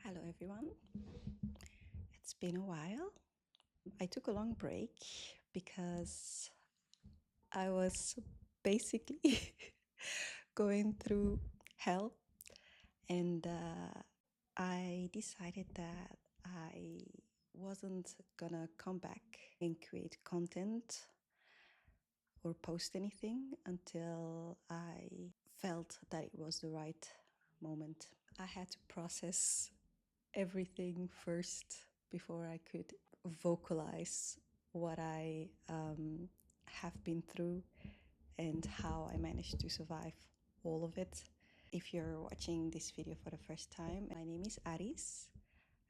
Hello everyone. It's been a while. I took a long break because I was basically going through hell, and I decided that I wasn't gonna come back and create content or post anything until I felt that it was the right moment. I had to process everything first before I could vocalize what I have been through and how I managed to survive all of it. If you're watching this video for the first time, my name is Aris.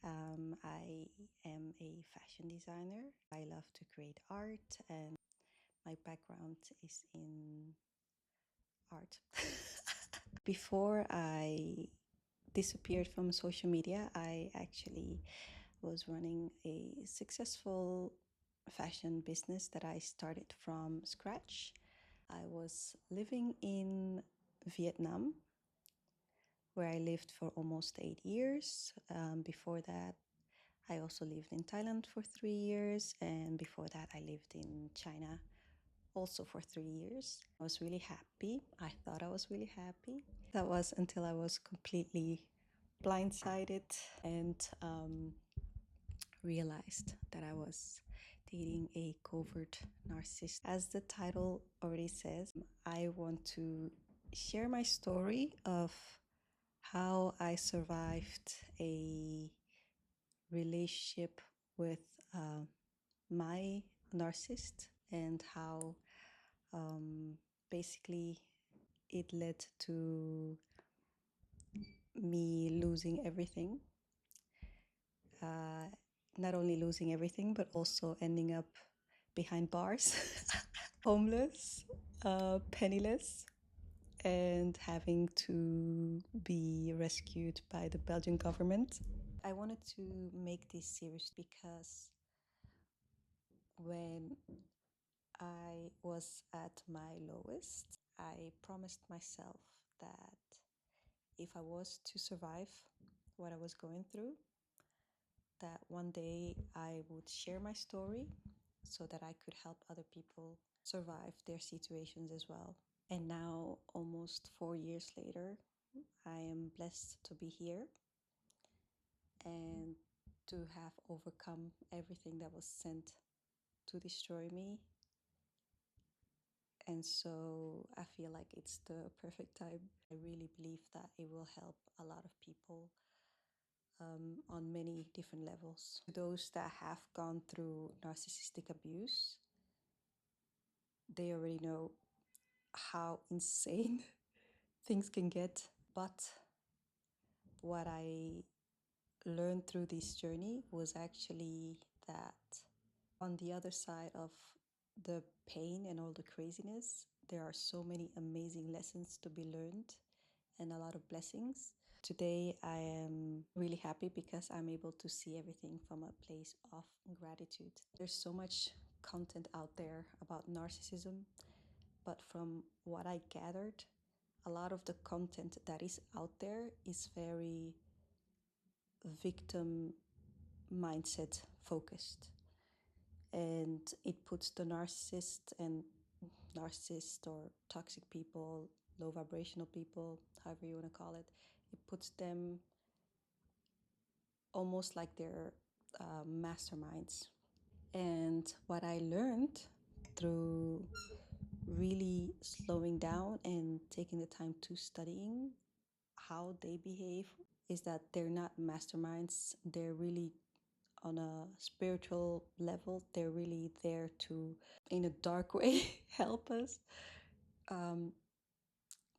I am a fashion designer. I love to create art, and my background is in art. Before I disappeared from social media, I actually was running a successful fashion business that I started from scratch. I was living in Vietnam, where I lived for almost 8 years. Before that, I also lived in Thailand for 3 years, and before that, I lived in China also for 3 years. I was really happy. I thought I was really happy. That was until I was completely blindsided and realized that I was dating a covert narcissist. As the title already says, I want to share my story of how I survived a relationship with my narcissist and how basically it led to me losing everything. Not only losing everything, but also ending up behind bars, homeless, penniless, and having to be rescued by the Belgian government. I wanted to make this series because when I was at my lowest, I promised myself that if I was to survive what I was going through, that one day I would share my story so that I could help other people survive their situations as well. And now, almost 4 years later, I am blessed to be here and to have overcome everything that was sent to destroy me. And so I feel like it's the perfect time. I really believe that it will help a lot of people on many different levels. Those that have gone through narcissistic abuse, they already know how insane things can get. But what I learned through this journey was actually that on the other side of the pain and all the craziness, there are so many amazing lessons to be learned and a lot of blessings. Today, I am really happy because I'm able to see everything from a place of gratitude. There's so much content out there about narcissism, but from what I gathered, a lot of the content that is out there is very victim mindset focused. And it puts the narcissist or toxic people, low vibrational people, however you want to call it, it puts them almost like they're masterminds. And what I learned through really slowing down and taking the time to studying how they behave is that they're not masterminds. They're really on a spiritual level. They're really there to, in a dark way, help us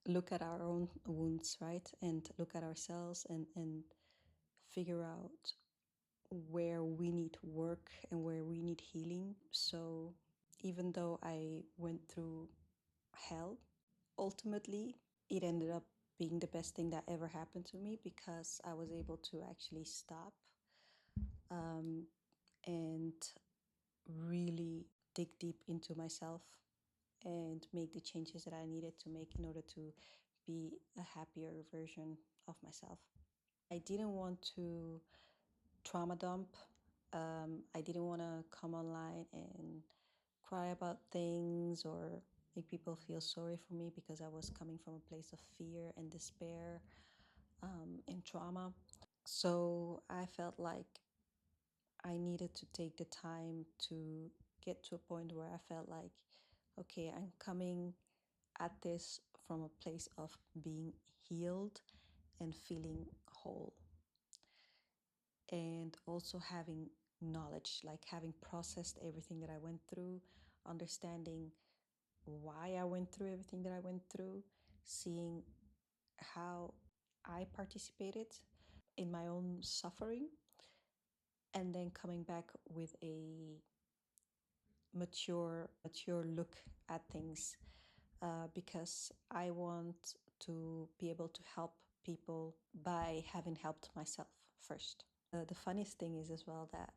look at our own wounds, right? And look at ourselves and figure out where we need work and where we need healing. So even though I went through hell, ultimately it ended up being the best thing that ever happened to me because I was able to actually stop and really dig deep into myself and make the changes that I needed to make in order to be a happier version of myself. I didn't want to trauma dump. I didn't want to come online and cry about things or make people feel sorry for me because I was coming from a place of fear and despair and trauma. So I felt like I needed to take the time to get to a point where I felt like, okay, I'm coming at this from a place of being healed and feeling whole. And also having knowledge, like having processed everything that I went through, understanding why I went through everything that I went through, seeing how I participated in my own suffering, and then coming back with a mature look at things, because I want to be able to help people by having helped myself first. The funniest thing is as well that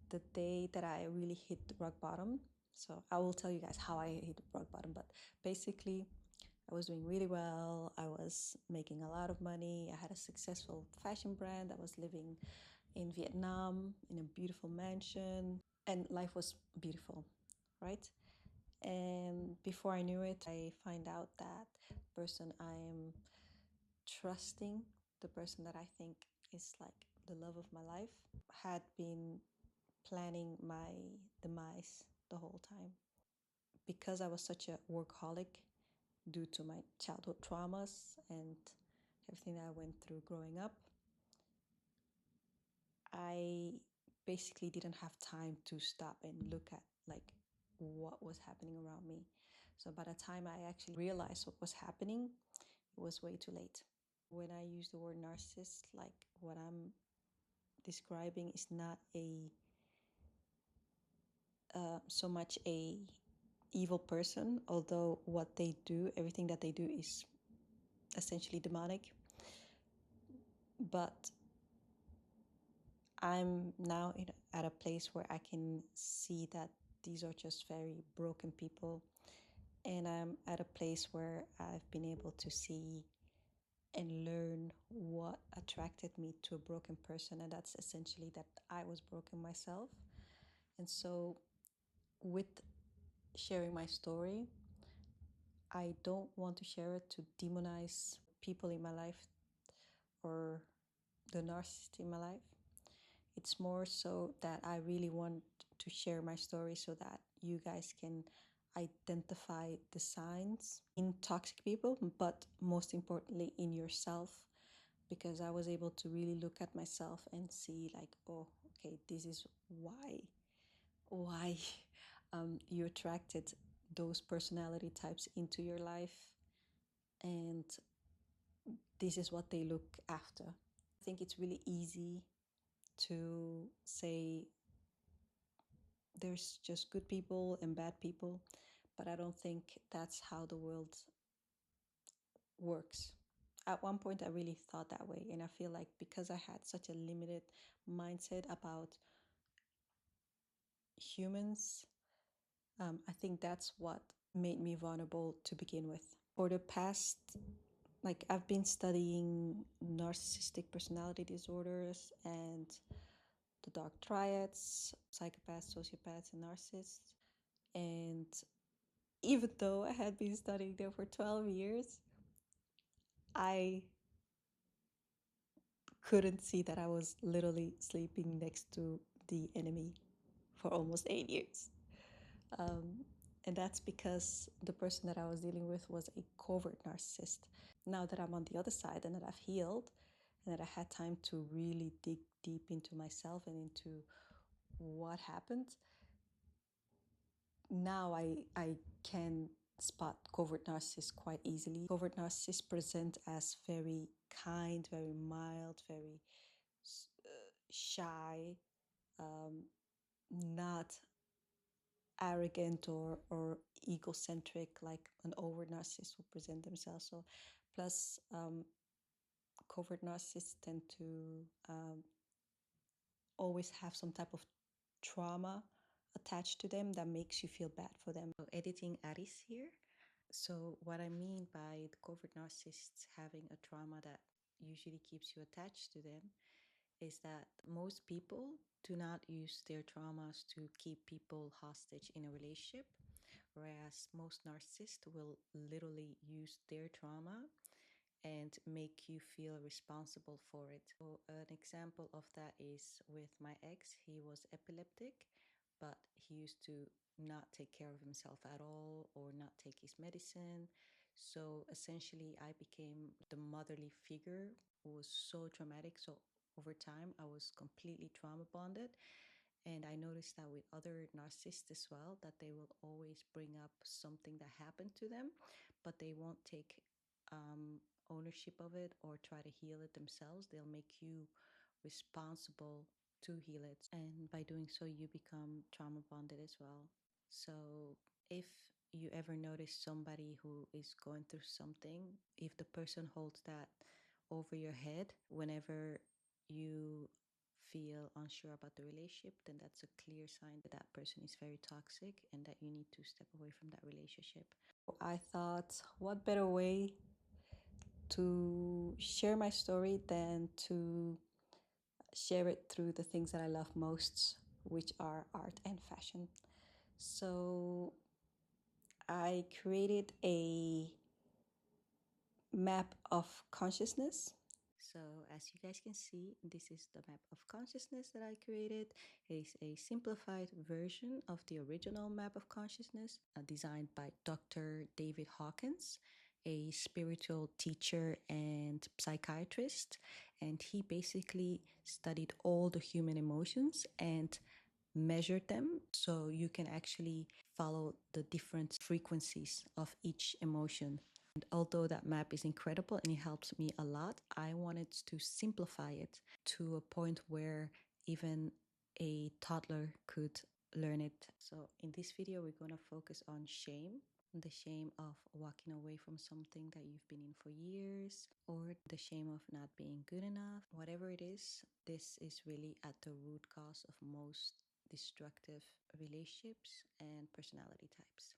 the day that I really hit rock bottom, so I will tell you guys how I hit rock bottom, but basically I was doing really well. I was making a lot of money. I had a successful fashion brand. I was living in Vietnam in a beautiful mansion, and life was beautiful, right? And before I knew it, I find out that the person I am trusting, the person that I think is like the love of my life, had been planning my demise the whole time. Because I was such a workaholic due to my childhood traumas and everything that I went through growing up, I basically didn't have time to stop and look at like what was happening around me. So by the time I actually realized what was happening, it was way too late. When I use the word narcissist, like what I'm describing is not a so much a evil person, although what they do, everything that they do is essentially demonic. But I'm now at a place where I can see that these are just very broken people. And I'm at a place where I've been able to see and learn what attracted me to a broken person. And that's essentially that I was broken myself. And so, with sharing my story, I don't want to share it to demonize people in my life or the narcissist in my life. It's more so that I really want to share my story so that you guys can identify the signs in toxic people, but most importantly in yourself, because I was able to really look at myself and see like, oh, okay, this is why you attracted those personality types into your life, and this is what they look after. I think it's really easy to say there's just good people and bad people, but I don't think that's how the world works. At one point, I really thought that way, and I feel like because I had such a limited mindset about humans, I think that's what made me vulnerable to begin with. For the past, like, I've been studying narcissistic personality disorders and the dark triads, psychopaths, sociopaths, and narcissists. And even though I had been studying them for 12 years, I couldn't see that I was literally sleeping next to the enemy for almost 8 years. Um, and that's because the person that I was dealing with was a covert narcissist. Now that I'm on the other side and that I've healed and that I had time to really dig deep into myself and into what happened, now I can spot covert narcissists quite easily. Covert narcissists present as very kind, very mild, very shy, not arrogant or egocentric like an overt narcissist will present themselves. So, plus covert narcissists tend to always have some type of trauma attached to them that makes you feel bad for them. So editing Aris here. So what I mean by the covert narcissists having a trauma that usually keeps you attached to them is that most people do not use their traumas to keep people hostage in a relationship, whereas most narcissists will literally use their trauma and make you feel responsible for it. So an example of that is with my ex. He was epileptic, but he used to not take care of himself at all or not take his medicine. So essentially, I became the motherly figure who was so traumatic. So over time, I was completely trauma bonded. And I noticed that with other narcissists as well, that they will always bring up something that happened to them, but they won't take ownership of it or try to heal it themselves. They'll make you responsible to heal it. And by doing so, you become trauma bonded as well. So if you ever notice somebody who is going through something, if the person holds that over your head whenever you feel unsure about the relationship, then that's a clear sign that that person is very toxic and that you need to step away from that relationship. I thought, what better way to share my story than to share it through the things that I love most, which are art and fashion. So I created a map of consciousness. So as you guys can see, this is the map of consciousness that I created. It is a simplified version of the original map of consciousness designed by Dr. David Hawkins, a spiritual teacher and psychiatrist. And he basically studied all the human emotions and measured them so you can actually follow the different frequencies of each emotion. And although that map is incredible and it helps me a lot, I wanted to simplify it to a point where even a toddler could learn it. So in this video, we're going to focus on shame, the shame of walking away from something that you've been in for years, or the shame of not being good enough. Whatever it is, this is really at the root cause of most destructive relationships and personality types.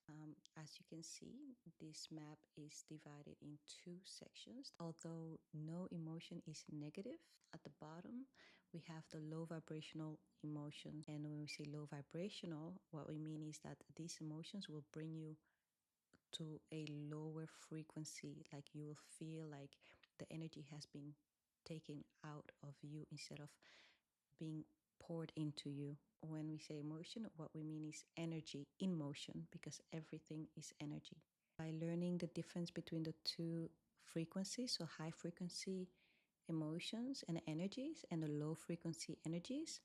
As you can see, this map is divided in two sections. Although no emotion is negative, at the bottom we have the low vibrational emotions. And when we say low vibrational, what we mean is that these emotions will bring you to a lower frequency, like you will feel like the energy has been taken out of you instead of being poured into you. When we say emotion, what we mean is energy in motion, because everything is energy. By learning the difference between the two frequencies, so high frequency emotions and energies and the low frequency energies,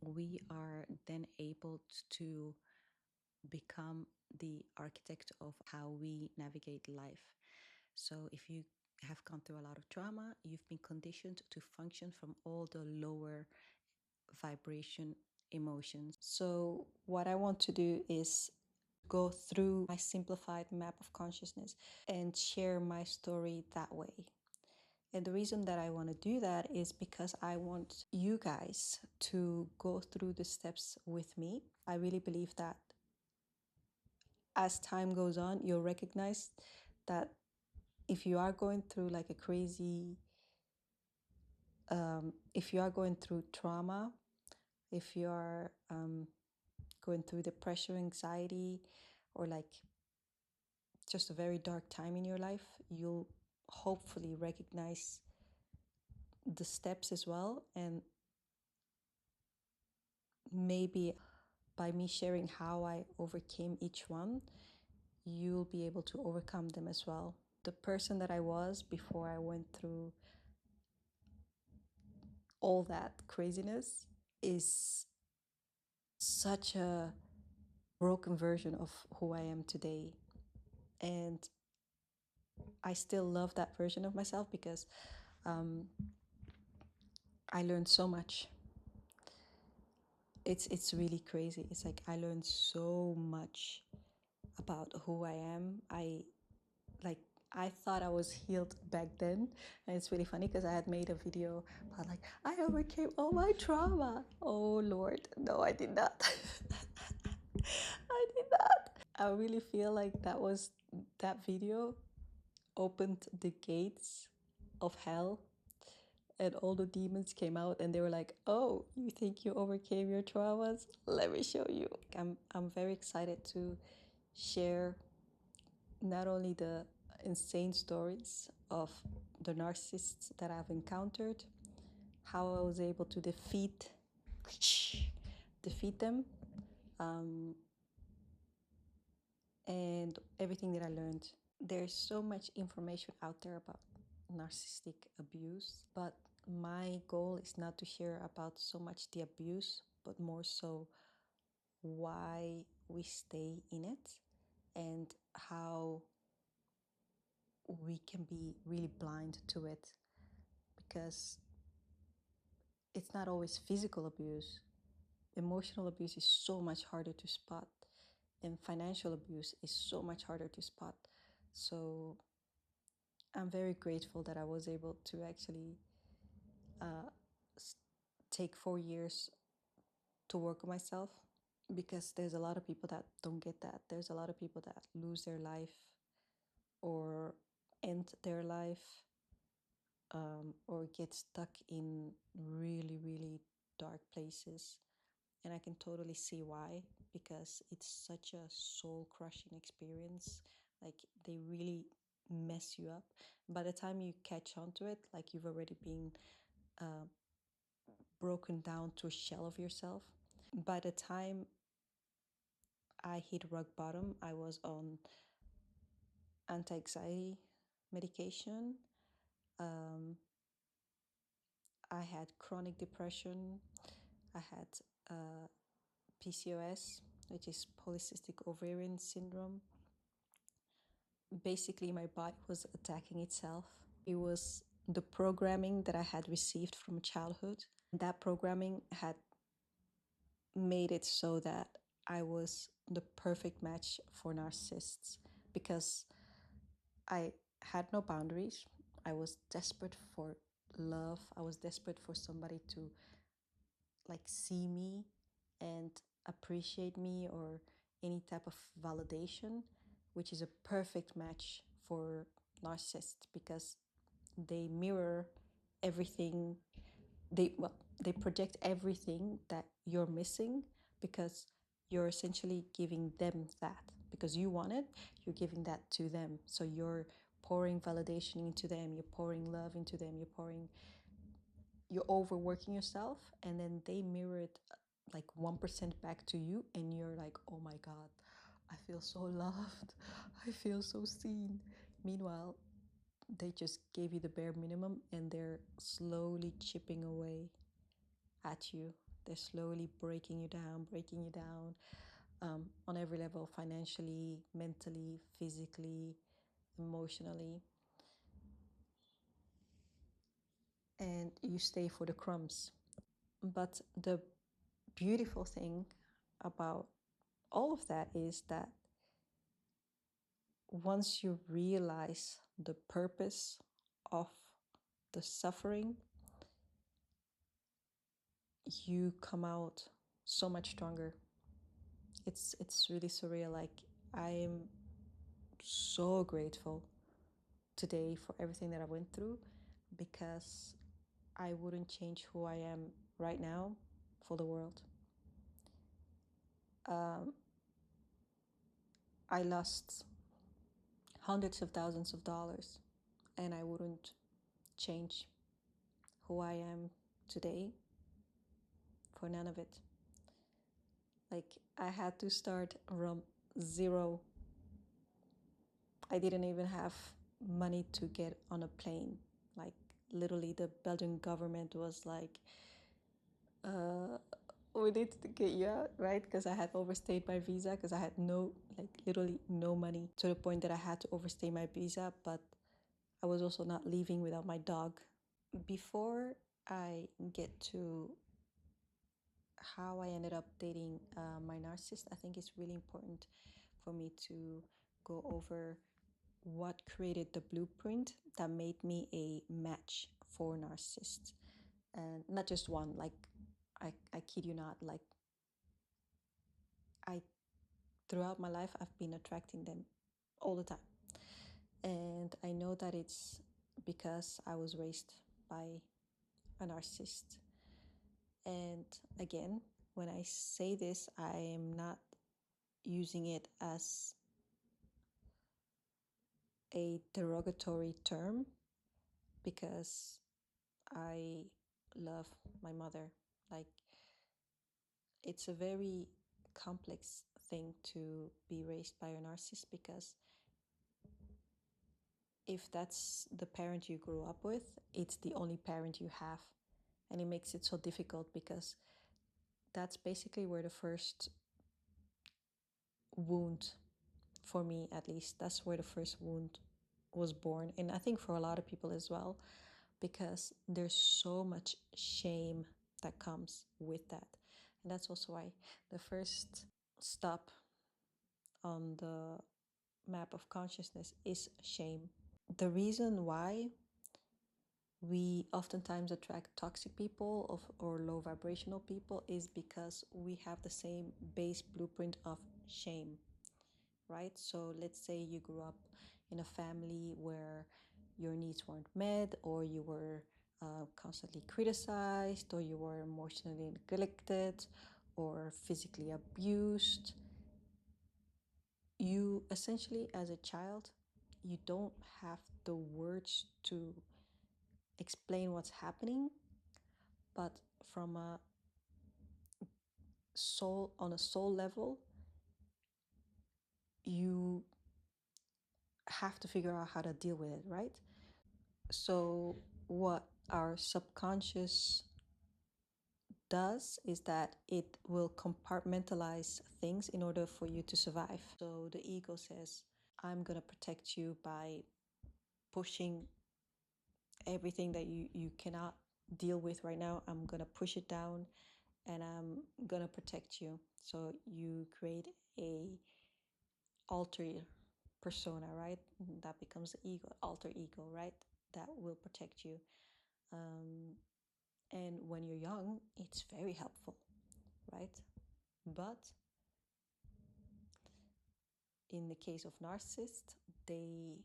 we are then able to become the architect of how we navigate life. So if you have gone through a lot of trauma, you've been conditioned to function from all the lower vibration emotions. So what I want to do is go through my simplified map of consciousness and share my story that way. And the reason that I want to do that is because I want you guys to go through the steps with me. I really believe that as time goes on, you'll recognize that if you are going through like a crazy, if you are going through trauma, if you are going through depression, anxiety, or like just a very dark time in your life, you'll hopefully recognize the steps as well. And maybe by me sharing how I overcame each one, you'll be able to overcome them as well. The person that I was before I went through all that craziness is such a broken version of who I am today. And I still love that version of myself because I learned so much. It's really crazy. It's like I learned so much about who I am. I thought I was healed back then, and it's really funny because I had made a video about like I overcame all my trauma. Oh Lord, no, I did not. I did not. I really feel like that video opened the gates of hell and all the demons came out, and they were like, "Oh, you think you overcame your traumas? Let me show you." I'm very excited to share not only the insane stories of the narcissists that I've encountered, how I was able to defeat them, um, and everything that I learned. There's so much information out there about narcissistic abuse, but my goal is not to share about so much the abuse, but more so why we stay in it and how we can be really blind to it, because it's not always physical abuse. Emotional abuse is so much harder to spot, and financial abuse is so much harder to spot. So I'm very grateful that I was able to actually uh, take 4 years to work on myself, because there's a lot of people that don't get that. There's a lot of people that lose their life or end their life, or get stuck in really, really dark places. And I can totally see why, because it's such a soul crushing experience. Like, they really mess you up. By the time you catch on to it, like, you've already been uh, broken down to a shell of yourself. By the time I hit rock bottom, I was on anti-anxiety medication. Um, I had chronic depression. I had uh, PCOS, which is polycystic ovarian syndrome. Basically, my body was attacking itself. It was the programming that I had received from childhood. That programming had made it so that I was the perfect match for narcissists, because I had no boundaries. I was desperate for love. I was desperate for somebody to like see me and appreciate me, or any type of validation, which is a perfect match for narcissists, because they mirror everything. They project everything that you're missing, because you're essentially giving them that, because you want it, you're giving that to them. So you're pouring validation into them, you're pouring love into them, you're overworking yourself, and then they mirror it like 1% back to you, and you're like, oh my god, I feel so loved, I feel so seen. Meanwhile, they just gave you the bare minimum, and they're slowly chipping away at you. They're slowly breaking you down, on every level: financially, mentally, physically, emotionally. And you stay for the crumbs. But the beautiful thing about all of that is that once you realize the purpose of the suffering, you come out so much stronger. It's really surreal. Like, I am so grateful today for everything that I went through, because I wouldn't change who I am right now for the world. Um, I lost hundreds of thousands of dollars, and I wouldn't change who I am today for none of it. Like, I had to start from zero. I didn't even have money to get on a plane. Like, literally, the Belgian government was like, we need to get you out, right? Because I had overstayed my visa, because I had literally no money, to the point that I had to overstay my visa. But I was also not leaving without my dog. Before I get to how I ended up dating my narcissist, I think it's really important for me to go over what created the blueprint that made me a match for narcissists. And not just one, like, I kid you not, like, I throughout my life I've been attracting them all the time. And I know that it's because I was raised by a narcissist. And again, when I say this, I am not using it as a derogatory term, because I love my mother. Like, it's a very complex thing to be raised by a narcissist, because if that's the parent you grew up with, it's the only parent you have. And it makes it so difficult, because that's basically where the first wound, for me at least, that's where the first wound was born. And I think for a lot of people as well, because there's so much shame that comes with that. And that's also why the first stop on the map of consciousness is shame. The reason why we oftentimes attract toxic people or low vibrational people is because we have the same base blueprint of shame, right? So let's say you grew up in a family where your needs weren't met, or you were constantly criticized, or you were emotionally neglected, or physically abused. You essentially, as a child, you don't have the words to explain what's happening, but from a soul, on a soul level, you have to figure out how to deal with it, right? So what our subconscious does is that it will compartmentalize things in order for you to survive. So the ego says, I'm going to protect you by pushing everything that you cannot deal with right now. I'm going to push it down, and I'm going to protect you. So you create a alter persona, right? That becomes the ego, alter ego, right? That will protect you. And when you're young, it's very helpful, right? But in the case of narcissists, the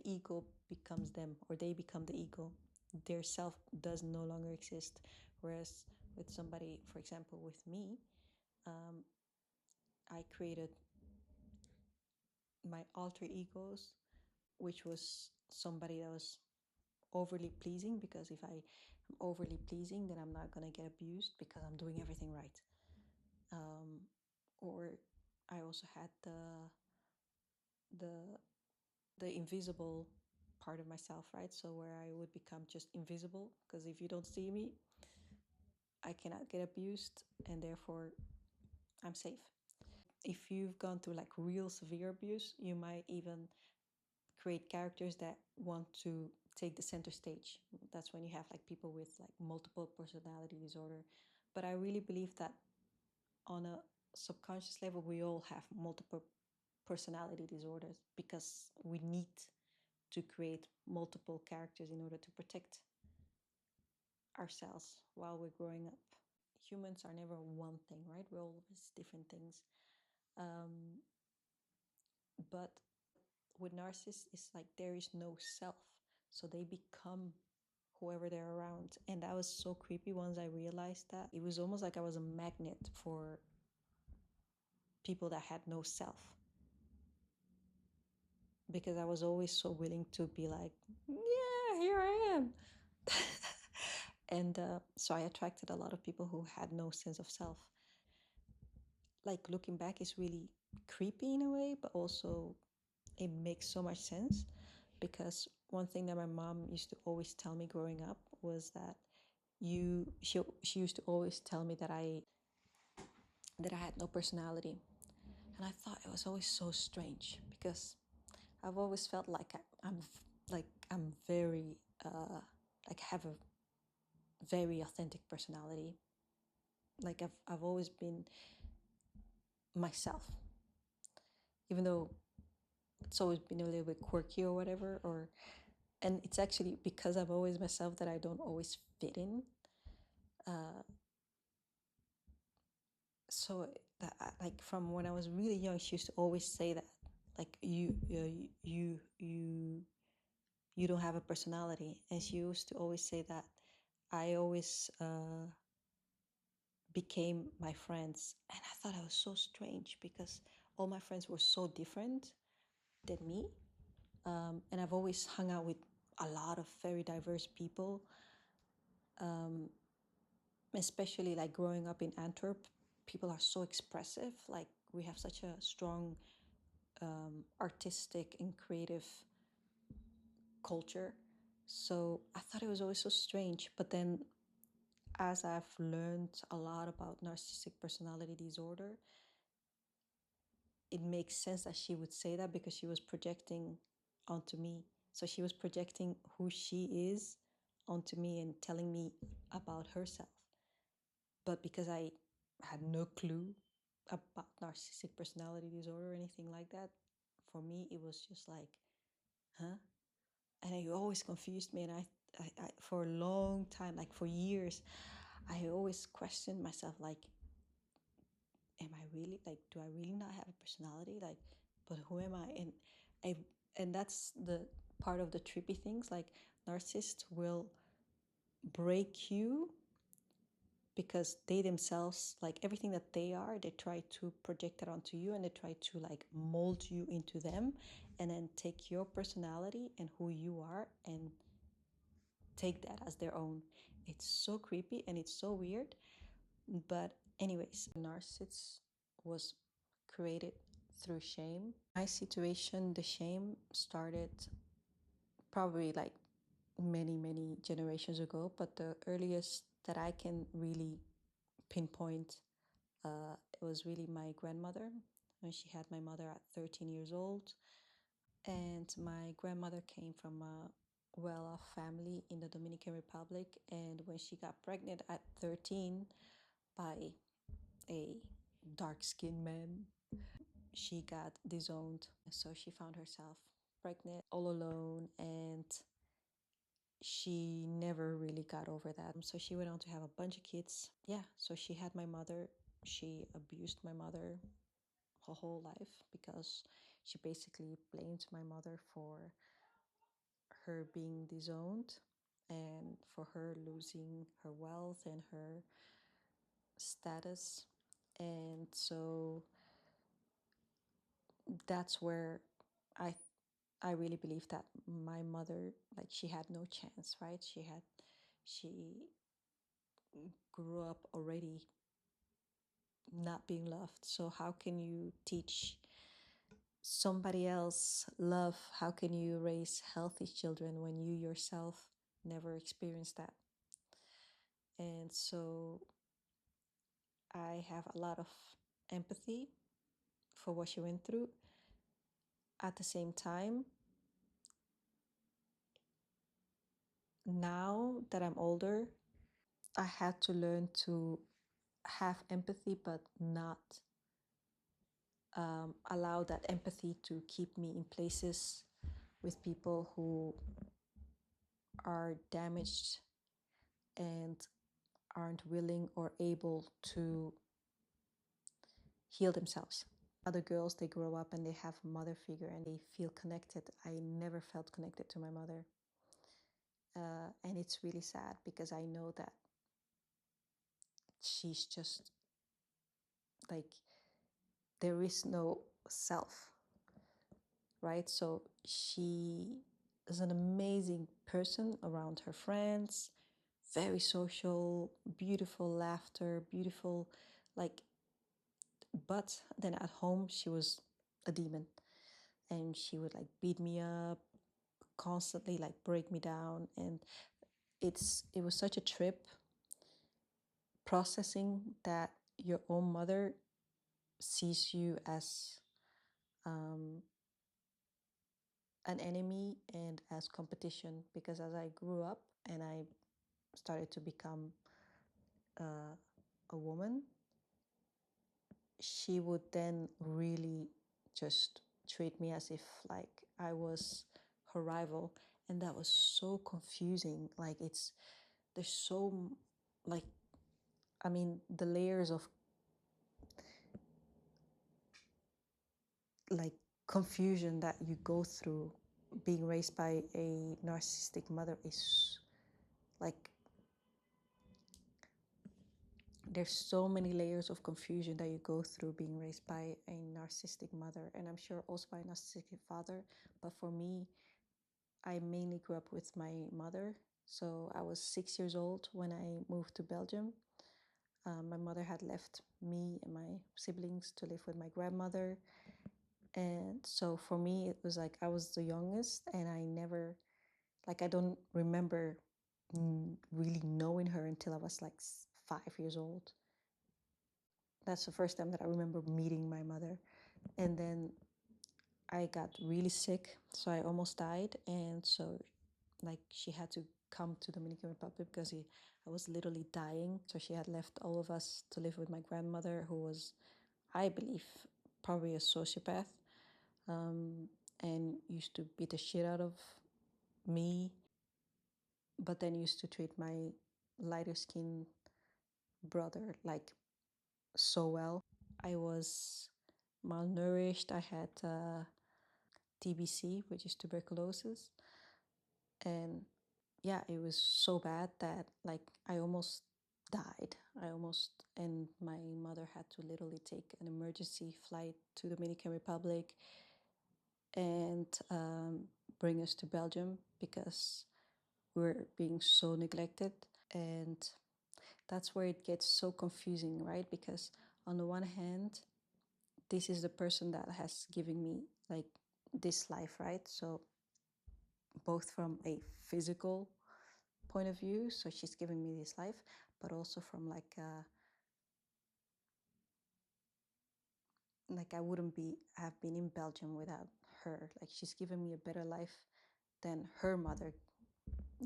ego becomes them, or they become the ego. Their self does no longer exist. Whereas with somebody, for example, with me, I created my alter egos, which was somebody that was overly pleasing, because if I am overly pleasing, then I'm not going to get abused because I'm doing everything right. Or I also had the the invisible part of myself, right? So where I would become just invisible, because if you don't see me, I cannot get abused, and therefore I'm safe. If you've gone through like real severe abuse, you might even create characters that want to take the center stage. That's when you have like people with like multiple personality disorder. But I really believe that on a subconscious level, we all have multiple personality disorders, because we need to create multiple characters in order to protect ourselves while we're growing up. Humans are never one thing, right? We're always different things. But with narcissists, it's like there is no self. So they become whoever they're around. And that was so creepy once I realized that. It was almost like I was a magnet for people that had no self, because I was always so willing to be like, yeah, here I am. And so I attracted a lot of people who had no sense of self. Like, looking back is really creepy in a way, but also it makes so much sense, because one thing that my mom used to always tell me growing up was that she used to always tell me that I had no personality. And I thought it was always so strange, because I've always felt like I'm very like I have a very authentic personality. Like I've always been myself, even though it's always been a little bit quirky or whatever. And it's actually because I've always myself that I don't always fit in. So that, like, from when I was really young, she used to always say that, like, you don't have a personality. And she used to always say that I always became my friends. And I thought I was so strange because all my friends were so different than me. And I've always hung out with a lot of very diverse people, especially like growing up in Antwerp. People are so expressive. Like we have such a strong artistic and creative culture. So I thought it was always so strange. But then as I've learned a lot about narcissistic personality disorder, it makes sense that she would say that because she was projecting onto me. So she was projecting who she is onto me and telling me about herself. But because I had no clue about narcissistic personality disorder or anything like that, for me it was just like, huh? And it always confused me. And I for a long time, like for years, I always questioned myself, like, am I really, like, do I really not have a personality? Like, but who am I? I and that's the part of the trippy things. Like, narcissists will break you because they themselves, like everything that they are, they try to project it onto you, and they try to like mold you into them, and then take your personality and who you are and take that as their own. It's so creepy and it's so weird. But anyways, narcissist was created through shame. My situation, the shame started probably like many generations ago, but the earliest that I can really pinpoint, it was really my grandmother, when she had my mother at 13 years old. And my grandmother came from a well-off family in the Dominican Republic, and when she got pregnant at 13 by a dark-skinned man, she got disowned. So she found herself pregnant all alone, and she never really got over that. So she went on to have a bunch of kids. Yeah, so she had my mother. She abused my mother her whole life because she basically blamed my mother for her being disowned and for her losing her wealth and her status. And so that's where I I really believe that my mother, like, she had no chance, right? She grew up already not being loved. So how can you teach somebody else love? How can you raise healthy children when you yourself never experienced that? And so I have a lot of empathy for what she went through. At the same time, now that I'm older, I had to learn to have empathy, but not allow that empathy to keep me in places with people who are damaged and aren't willing or able to heal themselves. Other girls, they grow up and they have a mother figure and they feel connected. I never felt connected to my mother. And it's really sad because I know that she's just like, there is no self, right? So she is an amazing person around her friends, very social, beautiful laughter, beautiful, like, but then at home she was a demon, and she would like beat me up constantly, like break me down. And it was such a trip processing that your own mother sees you as an enemy and as competition. Because as I grew up and I started to become a woman, she would then really just treat me as if like I was her rival. And that was so confusing. Like, there's so, like, I mean, the layers of like confusion that you go through being raised by a narcissistic mother is like there's so many layers of confusion that you go through being raised by a narcissistic mother, and I'm sure also by a narcissistic father. But for me, I mainly grew up with my mother. So I was 6 years old when I moved to Belgium. My mother had left me and my siblings to live with my grandmother. And so for me, it was like I was the youngest, and I never, like, I don't remember really knowing her until I was like 5 years old. That's the first time that I remember meeting my mother. And then I got really sick, so I almost died. And so, like, she had to come to Dominican Republic because I was literally dying. So she had left all of us to live with my grandmother, who was, I believe, probably a sociopath, and used to beat the shit out of me, but then used to treat my lighter skinned brother like so well. I was malnourished. I had TBC, which is tuberculosis. And yeah, it was so bad that like I almost died. And my mother had to literally take an emergency flight to Dominican Republic and bring us to Belgium because we were being so neglected. And that's where it gets so confusing, right? Because on the one hand, this is the person that has given me like this life, right? So both from a physical point of view, so she's giving me this life, but also from like I wouldn't be have been in Belgium without her. Like she's given me a better life than her mother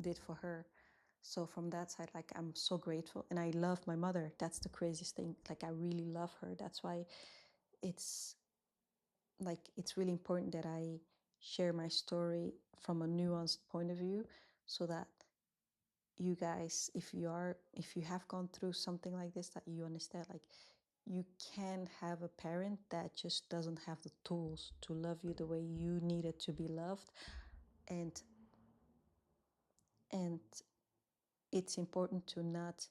did for her. So from that side, like I'm so grateful, and I love my mother. That's the craziest thing. Like I really love her. That's why it's it's really important that I share my story from a nuanced point of view, so that you guys, if you have gone through something like this, that you understand, like you can have a parent that just doesn't have the tools to love you the way you needed to be loved. And and it's important to not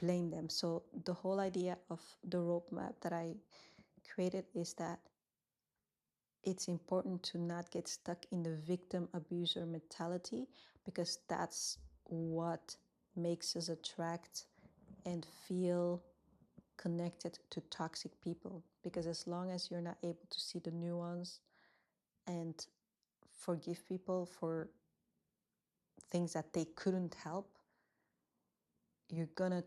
blame them. So the whole idea of the roadmap that I created is that it's important to not get stuck in the victim abuser mentality, because that's what makes us attract and feel connected to toxic people. Because as long as you're not able to see the nuance and forgive people for things that they couldn't help, you're gonna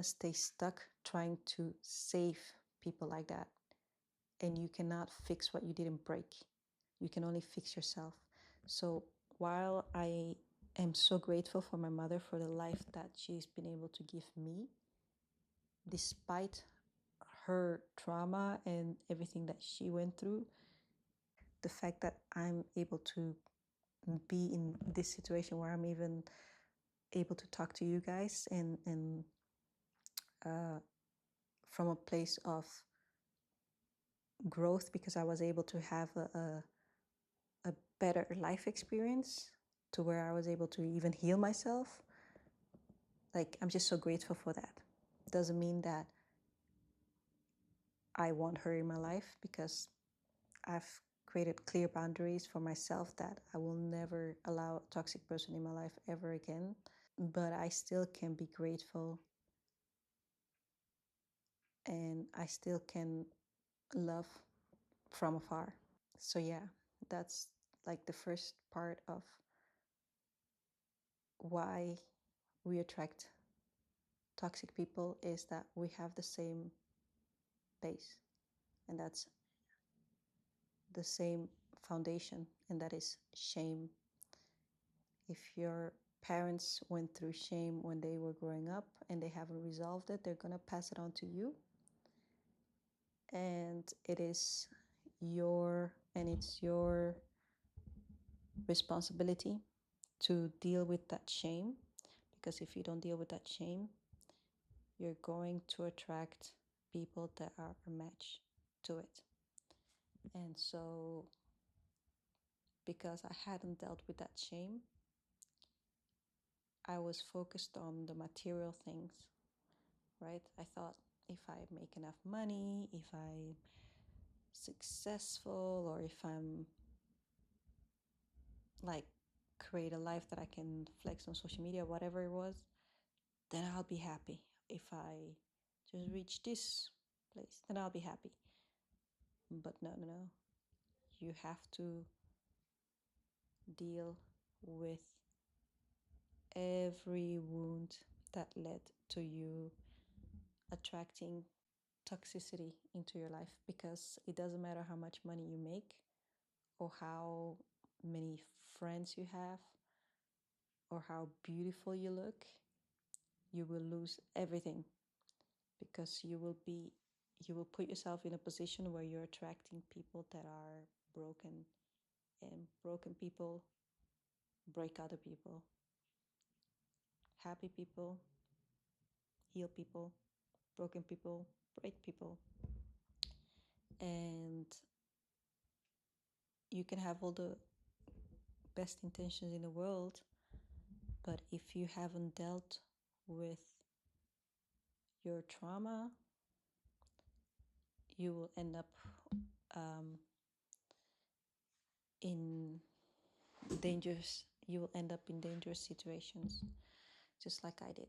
stay stuck trying to save people like that. And you cannot fix what you didn't break. You can only fix yourself. So while I am so grateful for my mother for the life that she's been able to give me, despite her trauma and everything that she went through, the fact that I'm able to be in this situation where I'm even able to talk to you guys, and from a place of growth, because I was able to have a better life experience to where I was able to even heal myself. Like, I'm just so grateful for that. Doesn't mean that I want her in my life, because I've created clear boundaries for myself that I will never allow a toxic person in my life ever again. But I still can be grateful, and I still can love from afar. So yeah, that's like the first part of why we attract toxic people, is that we have the same base, and that's the same foundation, and that is shame. If your parents went through shame when they were growing up and they haven't resolved it, they're going to pass it on to you. And it's your responsibility to deal with that shame, because if you don't deal with that shame, you're going to attract people that are a match to it. And so, because I hadn't dealt with that shame, I was focused on the material things, right? I thought if I make enough money, if I'm successful, or if I'm like create a life that I can flex on social media, whatever it was, then I'll be happy. If I just reach this place, then I'll be happy. But no, no, no. You have to deal with every wound that led to you attracting toxicity into your life, because it doesn't matter how much money you make or how many friends you have or how beautiful you look, you will lose everything, because you will put yourself in a position where you're attracting people that are broken, and broken people break other people. Happy people heal people, broken people break people. And you can have all the best intentions in the world, but if you haven't dealt with your trauma, you will end up in dangerous situations, just like I did.